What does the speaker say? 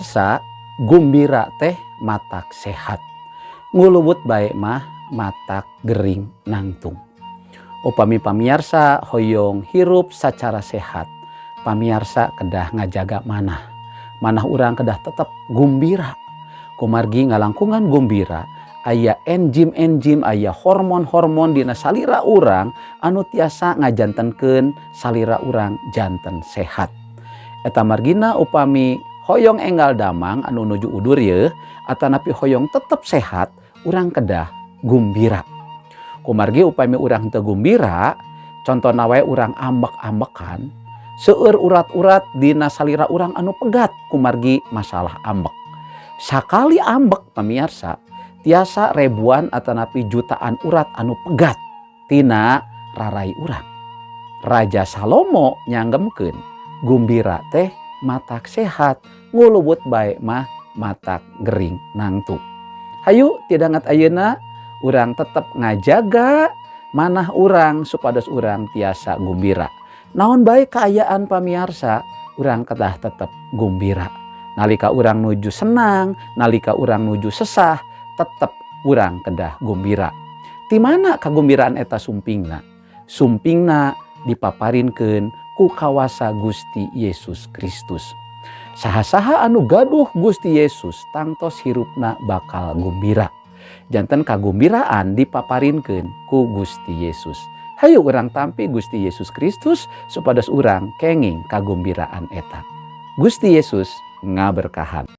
Pamiarsa, gumbira teh matak sehat. Nguluwut bae mah matak gering nangtung. Upami pamiarsa hoyong hirup secara sehat, pamiarsa kedah ngajaga manah. Manah urang kedah tetap gumbira. Kumargi ngalangkungan gumbira, aya enzim-enzim, aya hormon-hormon dina salira urang anu tiasa ngajantenkeun salira urang janten sehat. Eta margina upami hoyong enggal damang anu nuju udur ye, atanapi hoyong tetep sehat, urang kedah gumbira. Kumargi upami urang teu gumbira, contona wae urang ambek-ambekan, seueur urat-urat dina salira urang anu pegat kumargi masalah ambek. Sakali ambek pamiarsa, tiasa ribuan atanapi jutaan urat anu pegat tina rarai urang. Raja Salomo nyanggemkeun gumbira teh matak sehat, nguluwut bae mah matak gering nangtung. Hayu tidangat ayeuna urang tetep ngajaga manah urang supados urang tiasa gumbira. Naon bae kaayaan pamiarsa, urang kedah tetep gumbira. Nalika urang nuju senang, nalika urang nuju sesah, tetep urang kedah gumbira. Ti mana kagumbiraan eta sumpingna? Sumpingna dipaparinkeun ku kawasa Gusti Yesus Kristus. Saha-saha anu gaduh Gusti Yesus tangtos hirupna bakal gumbira. Janten kagumbiraan dipaparinkeun ku Gusti Yesus. Hayu urang tampi Gusti Yesus Kristus supados urang kenging kagumbiraan eta. Gusti Yesus ngaberkahan.